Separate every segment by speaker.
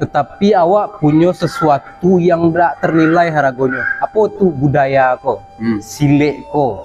Speaker 1: tetapi awak punya sesuatu yang tidak ternilai harganya. Apa tuh budaya ko, silek ko.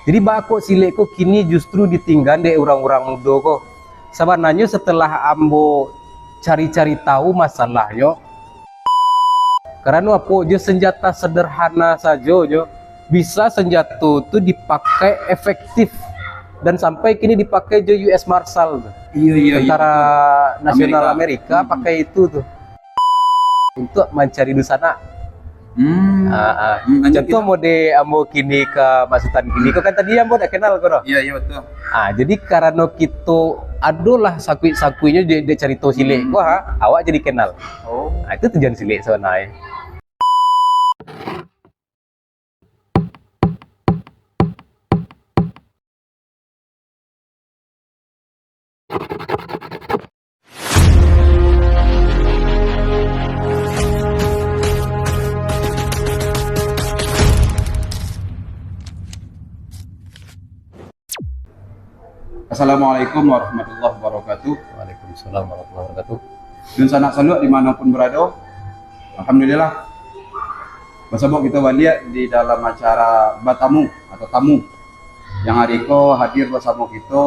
Speaker 1: Jadi bako silek ko kini justru ditinggal deh orang-orang muda ko. Sebenarnya setelah ambo cari-cari tahu masalahnya, karena apa je senjata sederhana saja je bisa senjata itu dipakai efektif dan sampai kini dipakai je US Marshal tentara nasional Amerika pakai itu tuh untuk mencari di sana. Contoh mode ambo kini ke masukan kini kau kan tadi ambo tak kenal kau.
Speaker 2: Iya betul.
Speaker 1: Jadi karena kita adalah sakui-sakuinya dia cari tahu silek wah awak jadi kenal. Itu tujuan silek sebenarnya.
Speaker 2: Assalamualaikum warahmatullahi wabarakatuh.
Speaker 1: Waalaikumsalam warahmatullahi wabarakatuh.
Speaker 2: Dun sanak saluk dimanapun berada. Alhamdulillah. Bersama kita balik di dalam acara Batamu atau tamu. Yang hari ini hadir bersama kita.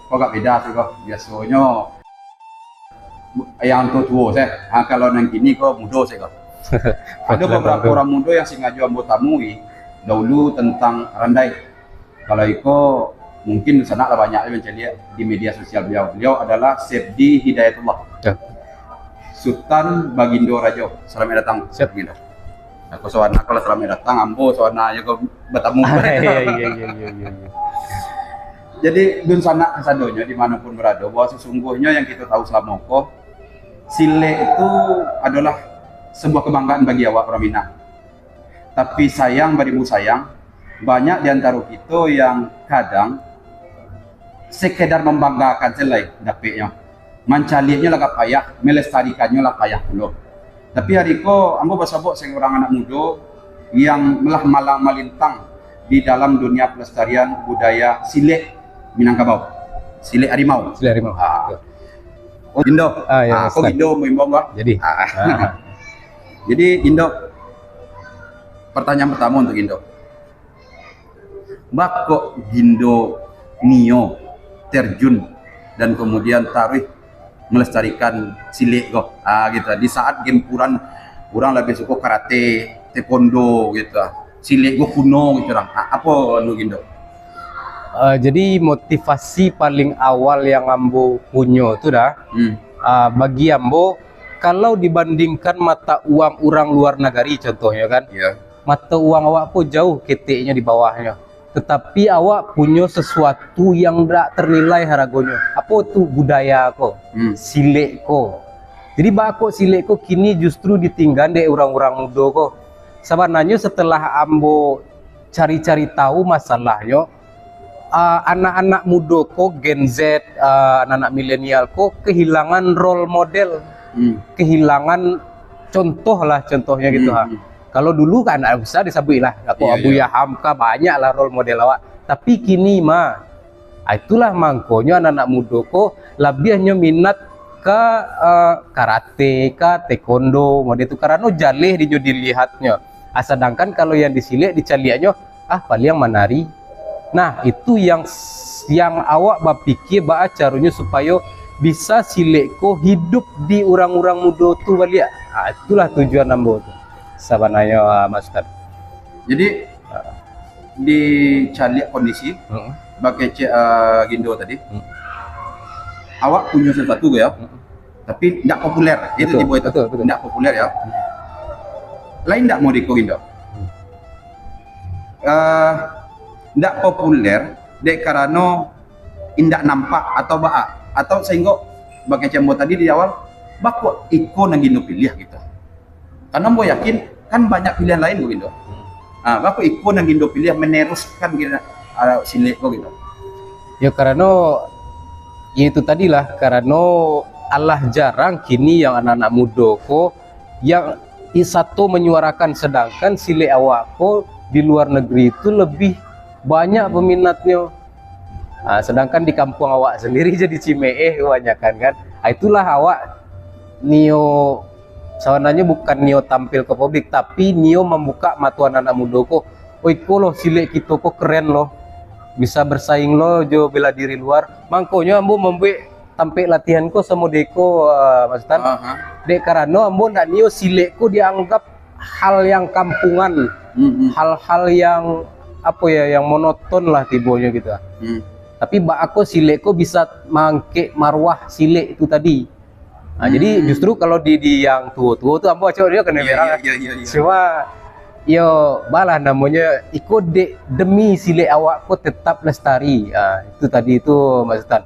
Speaker 2: Kok gak beda sih kok. Biasanya yang tua saya. Kalau nang kini kok muda sih kok. Ada beberapa orang muda yang sengaja ambil tamui dahulu tentang Randai. Kalau itu mungkin sangatlah banyak yang mencari di media sosial beliau. Beliau adalah Sepdi Hidayatullah, Sultan Bagindo Rajo. Selamat datang.
Speaker 1: Siap.
Speaker 2: Aku sawana kalau selamat datang, ambo sawana aja kau bertamu.
Speaker 1: Iya.
Speaker 2: Jadi dun sanak sadonya dimanapun berada, bahwa sesungguhnya yang kita tahu selama kok silek itu adalah sebuah kebanggaan bagi awak orang Minang. Tapi sayang beribu sayang, banyak di antara kita yang kadang sekedar membanggakan selai dapetnya, mencalinya lah payah, melestarikannya lah payah dulu. Tapi hari ko, ambo bersabot seorang anak muda yang melah malang malintang di dalam dunia pelestarian budaya silek Minangkabau, silek harimau.
Speaker 1: Silek harimau.
Speaker 2: Oh Indo,
Speaker 1: aku
Speaker 2: Indo mimbong gua.
Speaker 1: Jadi,
Speaker 2: jadi Indo, pertanyaan pertama untuk Indo. Bako Gindo Nio terjun dan kemudian taruh melestarikan silek kok gitu di saat gempuran orang lebih suka karate, taekwondo gitu, silek gua kuno gitu apa lu Gindo?
Speaker 1: Jadi motivasi paling awal yang ambo punya itu bagi ambo kalau dibandingkan mata uang orang luar negeri contohnya kan, mata uang awak pun jauh keteknya di bawahnya. Tetapi awak punya sesuatu yang tidak ternilai harganya. Apa tuh budaya ko, silek ko. Jadi bako silek ko kini justru ditinggal deh orang-orang muda ko. Sebenarnya setelah ambo cari-cari tahu masalahnya, anak-anak muda ko, Gen Z, anak-anak milenial ko kehilangan role model, kehilangan contohnya gitu Kalau dulu kan bisa disebut lah, Abuya Hamka banyak lah role model awak. Tapi kini itulah mangkonya anak-anak muda ko lebihnya minat ke karate, ke taekwondo, mode itu karena jaleh dilihatnya. Sedangkan kalau yang disilek dicaliannya paling menari. Nah itu yang awak berpikir caranya supaya bisa silek ko hidup di orang-orang muda tu balik. Itulah tujuan ambo tu. Sebenarnya Mas Ustaz.
Speaker 2: Jadi dicari kondisi pakai Gindo tadi, awak punya sesuatu ya, tapi tidak populer. Itu tipe itu tidak populer ya. Lain tidak mau Gindo. Tidak populer dek karena indak nampak atau sehingga pakai cembo tadi di awal bakok ikon yang Gindo pilih gitu. Karena mau yakin kan banyak pilihan lain gitu. Bapak ikut yang Gindo pilih meneruskan gitu silek gitu.
Speaker 1: Ya karena itu tadilah karena Allah jarang kini yang anak-anak muda ko yang satu menyuarakan, sedangkan silek awak ko di luar negeri itu lebih banyak peminatnya. Sedangkan di kampung awak sendiri jadi Cimeeh kebanyakan kan. Itulah awak nio Sebenarnya bukan Nio tampil ke publik, tapi Nio membuka mata anak muda kok. Oh iko loh silek kita kok keren loh, bisa bersaing loh jo bela diri luar. Mangkonya ambo membuat tampil latihan ko sama deko Mas Tan. Dek karena ambo ndak Nio silek ko dianggap hal yang kampungan, hal-hal yang apa ya, yang monoton lah tibonya gitu. Tapi mbak aku silek ko bisa mangke marwah silek itu tadi. Nah, jadi justru kalau di yang tua-tua tuh ambo cowok dia kena merah. Cuma yo balah namanya ikut demi silek awak kok tetap lestari. Itu tadi itu Mas Tan.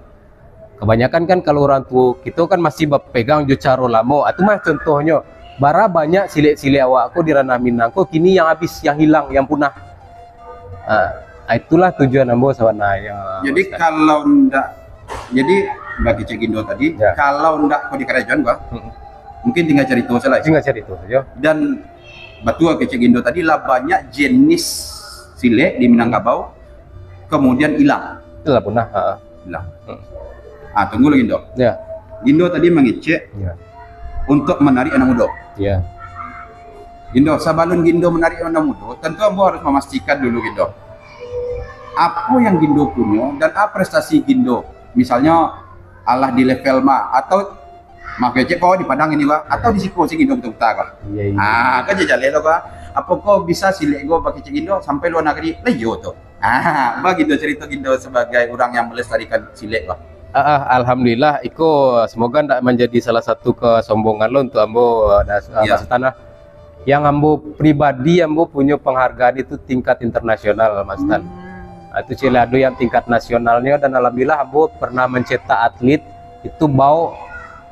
Speaker 1: Kebanyakan kan kalau orang tua kita kan masih berpegang jo caro lamo. Itu mah contohnya. Bara banyak silek-silek awak kok di ranah Minang kok kini yang habis, yang hilang, yang punah. Itulah tujuan ambo sawana ya.
Speaker 2: Jadi kalau ndak, jadi bagi Cik Gindo tadi,
Speaker 1: ya,
Speaker 2: kalau ndak kau di kerajaan gua, mungkin tinggal cari tahu saja.
Speaker 1: Tinggal cari tahu saja. Dan
Speaker 2: betul ke Cik Gindo tadi lah, banyak jenis silek di Minangkabau kemudian hilang.
Speaker 1: Itulah punah.
Speaker 2: Hilang. Tunggu lagi Gindo.
Speaker 1: Ya.
Speaker 2: Gindo tadi mengecek untuk menarik anak muda.
Speaker 1: Ya.
Speaker 2: Gindo, sebelum Gindo menarik anak muda, tentu ambo harus memastikan dulu Gindo, apa yang Gindo punya dan apa prestasi Gindo. Misalnya Allah di level ma atau makanya kau di Padang ini Pak, atau di Siko sih Gindo betul kah? Iya. Kan jalan lo Pak. Apa kau bisa silek go pakai Cik Gindo sampai luar negeri? Leyo tuh. Begitu cerita Gindo sebagai orang yang melestarikan silek Pak.
Speaker 1: Alhamdulillah, iko semoga tidak menjadi salah satu kesombongan lo untuk ambo Mas Tanah. Yang ambo pribadi ambo punya penghargaan itu tingkat internasional Mas Tan. Itu Cilado yang tingkat nasionalnya, dan alhamdulillah ambo pernah mencetak atlet itu bau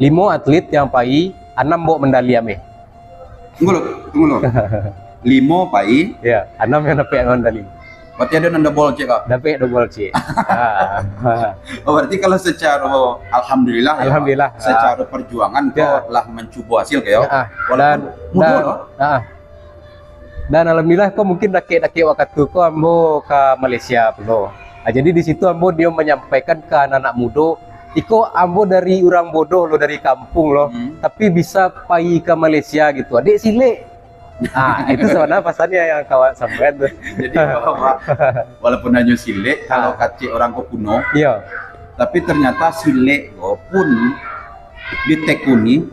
Speaker 1: 5 atlet yang pai 6 bau medali ame.
Speaker 2: Tunggu lo. 5 pai.
Speaker 1: Ya, 6 yang dapat medali.
Speaker 2: Berarti ada double C kak?
Speaker 1: Dapat double C.
Speaker 2: Berarti kalau secara alhamdulillah secara perjuangan kau telah mencoba hasil kayak. Dan alhamdulillah kok mungkin daki waktu kok ambo ke Malaysia belum. Jadi di situ ambo dia menyampaikan ke anak-anak muda, iko ambo dari orang bodoh lo, dari kampung lo, tapi bisa pai ke Malaysia gitu. Adik silek. Itu sebenarnya pasannya yang kawan sampean tuh. Jadi walaupun hanya silek, kalau kacik orang kok kuno,
Speaker 1: iya.
Speaker 2: Tapi ternyata silek pun ditekuni,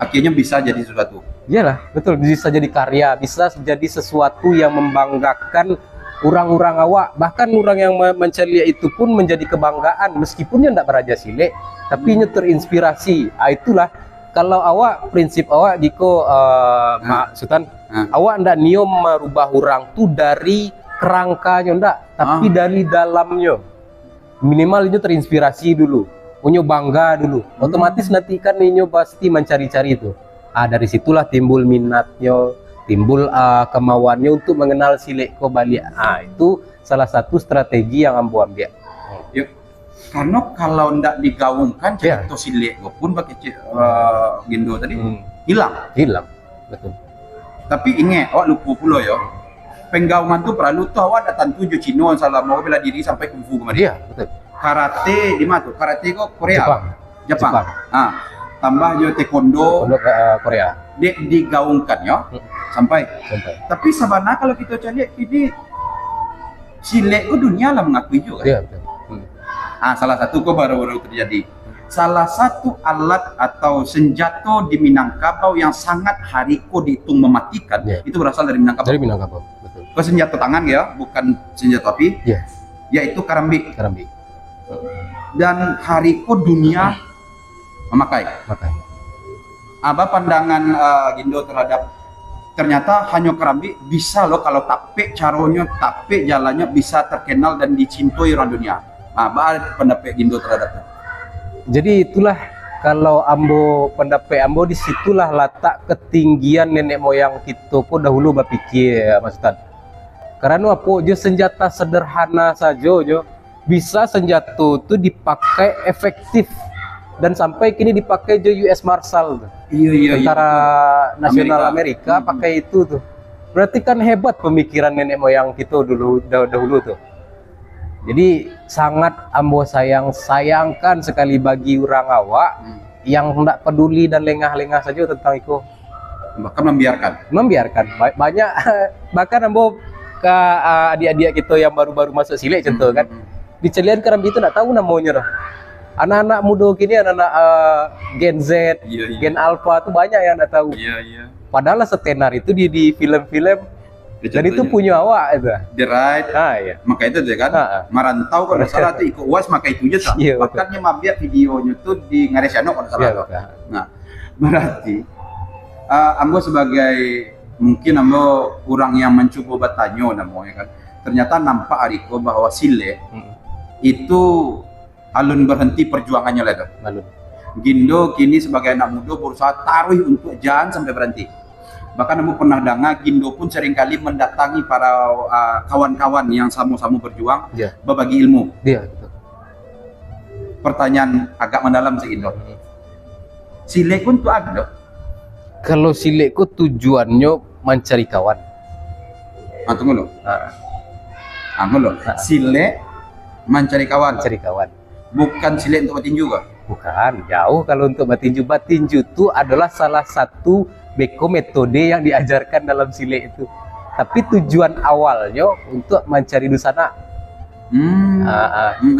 Speaker 2: akhirnya bisa jadi sesuatu.
Speaker 1: Iyalah, betul, bisa jadi karya, bisa jadi sesuatu yang membanggakan orang-orang awak, bahkan orang yang mencelia itu pun menjadi kebanggaan meskipun dia tidak beraja silek, tapi dia terinspirasi. Itulah kalau awak, prinsip awak jiko Mak Sultan, awak ndak niom merubah orang tuh dari kerangkanya ndak, tapi dari dalamnya. Minimal itu terinspirasi dulu, punya bangga dulu. Otomatis nanti kan ninyo pasti mencari-cari itu. Dari situlah timbul minatnya, timbul kemauannya untuk mengenal silek ko Bali. Itu salah satu strategi yang ambo ambil.
Speaker 2: Karena kalau ndak digaungkan cerita silek pun pakai Gindo tadi hilang, betul. Tapi ingat awak lupa pula ya, penggaungan tuh perlu tuh awak datang tujuh Cino salah mau bela diri sampai kungfu kemarin. Iya, betul. Karate di mana tuh? Karate kok Korea, Jepang. Tambah juga taekwondo
Speaker 1: Korea.
Speaker 2: Digaungkan ya sampai. Tapi sebenarnya kalau kita lihat ini silek ke dunia lah mengakui juga. Iya, betul. Salah satu kok baru-baru terjadi. Salah satu alat atau senjata di Minangkabau yang sangat hariko dihitung mematikan itu berasal dari Minangkabau. Dari Minangkabau, betul. Ke senjata tangan ya, bukan senjata api. Yaitu karambi. Dan hariko dunia memakai. Apa pandangan Gindo terhadap ternyata hanya kerambi bisa loh kalau tape caranya, tape jalannya bisa terkenal dan dicintai orang dunia. Apa pendapat Gindo terhadapnya? Jadi itulah kalau ambo pendapat ambo disitulah letak ketinggian nenek moyang kita pun dahulu berpikir Mas Ustad. Karena apa? Jo senjata sederhana saja jo bisa senjata itu dipakai efektif. Dan sampai kini dipakai jo US Marshal tuh. Tentara Nasional Amerika pakai itu tuh. Berarti kan hebat pemikiran nenek moyang kita dahulu tuh. Jadi sangat ambo sayangkan sekali bagi orang awak yang tidak peduli dan lengah-lengah saja tentang itu. bahkan membiarkan
Speaker 1: banyak bahkan ambo ke adik-adik kita yang baru-baru masuk silik contoh kan dicelian keram itu nggak tahu namanya dah. Anak-anak muda kini, anak-anak Gen Z, Gen Alpha tuh banyak yang nggak tahu. Padahal setenar itu di film-film dan itu punya awak itu.
Speaker 2: The Ride.
Speaker 1: Iya.
Speaker 2: Maka itu dia kan. Marantau kalau salah tuh ikut UAS maka itu aja. Makanya mabiat videonya tuh di Ngaresano kalau salah. Nah, berarti ambo sebagai mungkin ambo orang yang mencoba bertanya namanya kan. Ternyata nampak Ariko bahwa Sile itu alun berhenti perjuangannya lah tuh. Gindo kini sebagai anak muda berusaha taruh untuk jangan sampai berhenti. Bahkan kamu pernah dengar Gindo pun seringkali mendatangi para kawan-kawan yang sama-sama berjuang berbagi ilmu. Pertanyaan agak mendalam sih Gindo. Sile pun tuh ada.
Speaker 1: Kalau Sile ku tujuannya mencari kawan.
Speaker 2: Tunggu lo. Sile mencari kawan. Bukan Sile untuk bertinju kah?
Speaker 1: Bukan, jauh kalau untuk bertinju. Bertinju itu adalah salah satu beko metode yang diajarkan dalam Sile itu. Tapi tujuan awalnya untuk mencari dusana.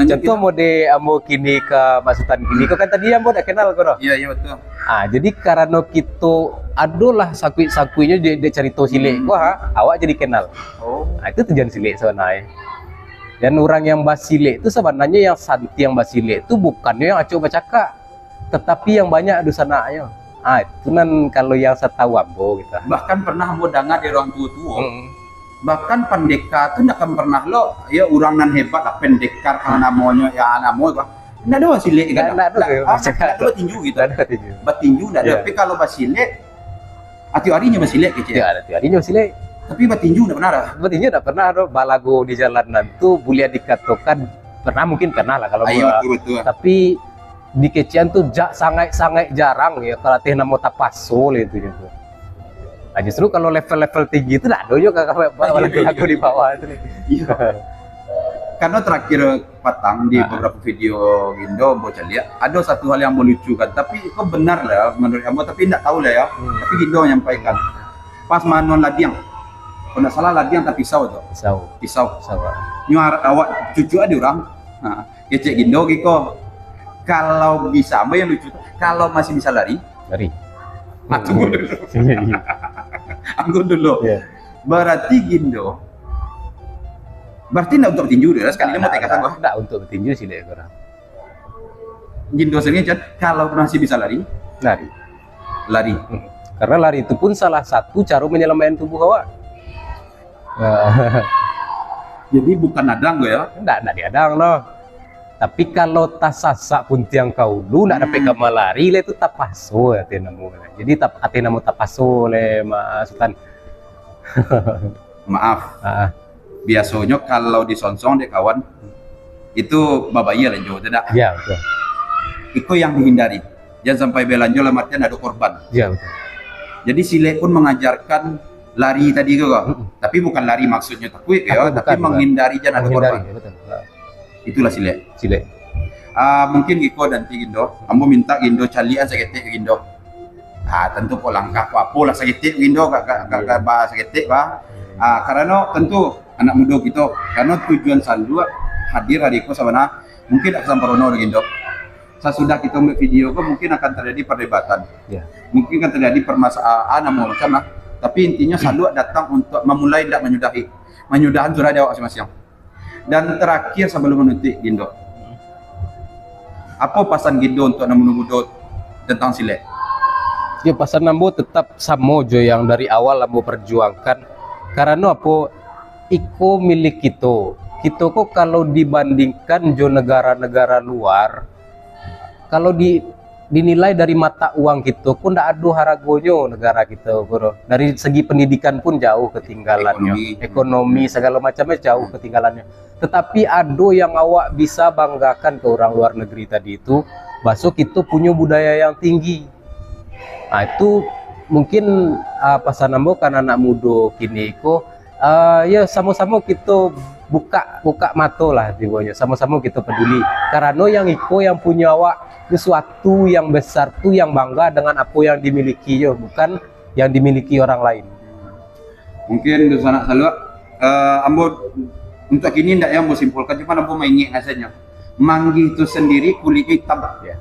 Speaker 1: Contoh mode ambo kini ke masukan kini. Kau kan tadi ambo udah kenal kau.
Speaker 2: Iya betul.
Speaker 1: Jadi karena kita adalah sakui-sakuinya dia cerita Sile. Wah, awak jadi kenal. Itu tujuan Sile sebenarnya. Dan orang yang basile itu sebenarnya yang santi yang basile itu bukannya yang acok bercakap, tetapi yang banyak dusananya. Itu kan kalau yang saya tahu ambo gitu.
Speaker 2: Bahkan pernah ambo dengar dari orang tua-tua. Bahkan pendekar itu tidak akan pernah lo, ya orang nan hebat lah pendekar karena namanya ya namanya nggak ada basile kan? Nggak ada tinju gitu. Batinju nggak ada. Tapi kalau basile, hati harinya basile kecil.
Speaker 1: Ya, hati harinya basile.
Speaker 2: Tapi batinju nggak pernah ada.
Speaker 1: Batinju nggak pernah ada. Balago di jalanan tuh boleh dikatakan mungkin pernah lah kalau
Speaker 2: betul.
Speaker 1: Tapi di kecian tuh sangat jarang ya kalau teh nama tapasol itu gitu. Justru kalau level-level tinggi itu nggak ada juga balago di bawah itu.
Speaker 2: Karena terakhir patang di beberapa video Gindo bocah lihat ada satu hal yang melucu kan. Tapi itu benar lah menurut kamu. Tapi nggak tahu lah ya. Tapi Gindo menyampaikan pas manuan ladiang. Kalau nggak salah lagi yang tak pisau tuh. Pisau. Nyuar awak cucu ada orang. Kecek Gindo Giko. Kalau bisa, apa yang lucu? Kalau masih bisa lari. Tunggu dulu. Anggur dulu. Berarti Gindo. Berarti nggak untuk tinju deh. Sekali ini mau tekatan gua.
Speaker 1: Nggak untuk tinju sih deh orang.
Speaker 2: Gindo sering kalau masih bisa lari. Lari.
Speaker 1: Karena lari itu pun salah satu cara menyelamatkan tubuh awak.
Speaker 2: Jadi bukan nadang gue ya?
Speaker 1: Nggak diadang loh. Tapi kalau tas sasak pun tiang kau lu nggak dapat kamar lari le itu tapaso ya tenamu. Jadi atenamu tapaso le masukan.
Speaker 2: Maaf. Biasanya kalau disonsong deh kawan itu babaya lanjut tidak?
Speaker 1: Iya betul.
Speaker 2: Itu yang dihindari. Jangan sampai belanjo lah artinya ada korban.
Speaker 1: Iya betul.
Speaker 2: Jadi Sile pun mengajarkan lari tadi kok, tapi bukan lari maksudnya takut ya, tapi menghindari jangan ada korban. Itulah Sile. Mungkin Giko dan Gindo, kamu minta Gindo calian seketik Gindo. Tentu kok langkah apa lah seketik Gindo, gak bahas seketik bah. Karena tentu anak muda gitu, karena tujuan selalu hadir Adiko sebenarnya mungkin akan samparono Gindo. Sesudah kita membuat video kok mungkin akan terjadi perdebatan, mungkin akan terjadi permasalahan macam lah. Tapi intinya selalu datang untuk memulai tidak menyudahi. Menyudahan sudah ada masing-masing. Dan terakhir sebelum menutup Gindo. Apa pesan Gindo untuk anak muda tentang Sile?
Speaker 1: Ya pesan Nambo tetap sama jo yang dari awal Nambo perjuangkan. Karena apa? Iko milik kita. Kita kok kalau dibandingkan jo negara-negara luar, kalau dinilai dari mata uang kita pun tidak ada haragonya negara kita, bro. Dari segi pendidikan pun jauh ketinggalannya, ekonomi segala macamnya jauh ketinggalannya. Tetapi ada yang awak bisa banggakan ke orang luar negeri tadi itu, bahwa kita punya budaya yang tinggi. Itu mungkin pesan Nambo kan anak muda kini kok ya sama-sama kita buka mata lah jiwanya, sama-sama kita peduli. Karena yang yang punya awak sesuatu yang besar tuh yang bangga dengan apa yang dimiliki yo, bukan yang dimiliki orang lain.
Speaker 2: Mungkin dosa anak salua, ambo untuk ini ndak yang ambo simpulkan, cuma ambo maingi rasanya. Manggi itu sendiri kulitnya hitam.
Speaker 1: Ya.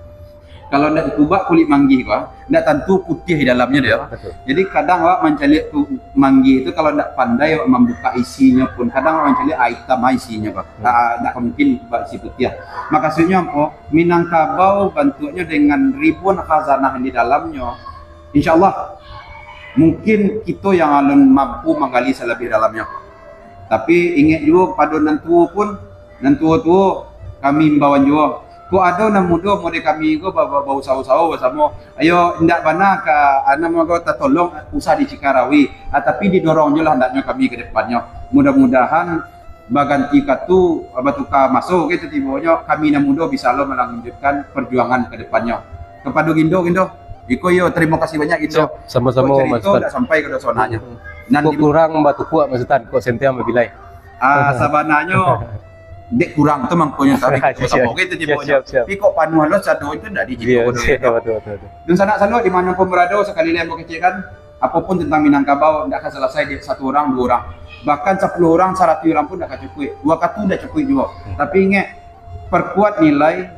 Speaker 2: Kalau ndak dikubak kulit manggi gua, ndak tentu putih di dalamnya dia.
Speaker 1: Betul.
Speaker 2: Jadi kadang awak mencari manggi itu kalau ndak pandai awak membuka isinya pun, kadang awak mencari hitam isinya Pak. Ndak mungkin isi putih. Maksudnya apa? Minangkabau bentuknya dengan ribuan khazanah di dalamnya. Insya Allah mungkin kita yang alun mampu menggali selebih dalamnya. Tapi ingat juga pada nantu pun, nantu kami membawa juga. Ko ada na mudo mo de kami ko bau sawo bersama. Ayo ndak bana ka ana mo ko tolong usah di Cikarawi, tapi didorongnya lah hendaknya kami ke depannya. Mudah-mudahan baganti katu batuka masuk gitu tibonya kami na mudo bisa lo melanjutkan perjuangan ke depannya. Kepada Gindo Iko yo terima kasih banyak Gindo.
Speaker 1: Sama-sama Mas Tan.
Speaker 2: Sampai ke sonanya.
Speaker 1: Kok kurang batu kuat Mas Tan, kok sentia mobilai.
Speaker 2: Sabananya dek kurang tu mangkonya tapi oke itu jibonya. Tapi kok panuan lo sado itu ndak dijibo
Speaker 1: betul.
Speaker 2: Dan sana di mana pun berada sekali lagi kecil kan apapun tentang Minangkabau ndak akan selesai di satu orang dua orang. Bahkan 10 orang 100 orang pun ndak akan cukup. Dua katu ndak cukup juga. Tapi ingat perkuat nilai,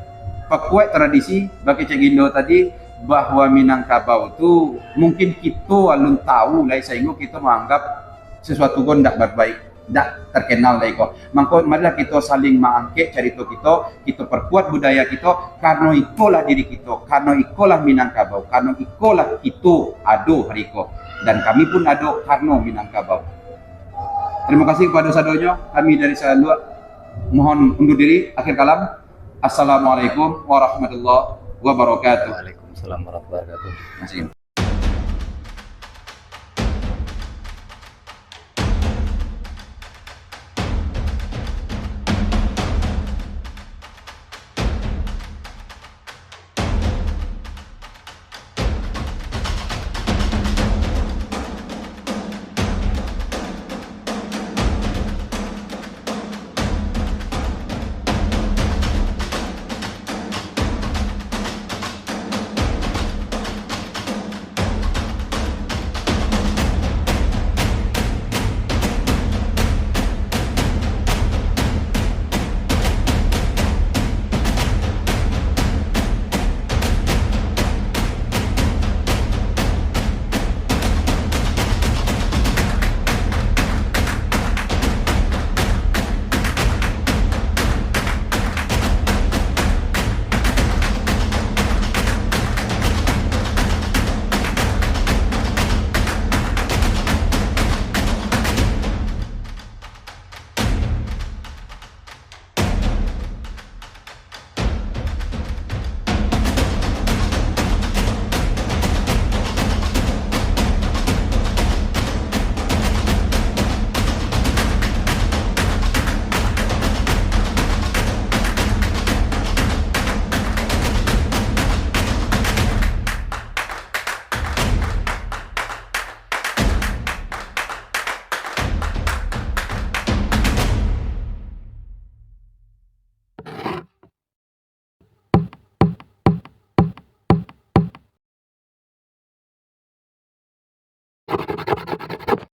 Speaker 2: perkuat tradisi bagi Cik Gindo tadi bahwa Minangkabau itu mungkin kita alun tahu lah sehingga kita menganggap sesuatu pun ndak berbaik. Tak terkenal dari kau. Maka marilah kita saling mengangkat cerita kita perkuat budaya kita karena itulah diri kita, karena itulah Minangkabau, karena itulah kita ado hari ko. Dan kami pun ado karena Minangkabau. Terima kasih kepada sadonya. Kami dari Salua mohon undur diri. Akhir kalam. Assalamualaikum warahmatullahi wabarakatuh.
Speaker 1: Waalaikumsalam warahmatullahi wabarakatuh.
Speaker 2: Terima kasih.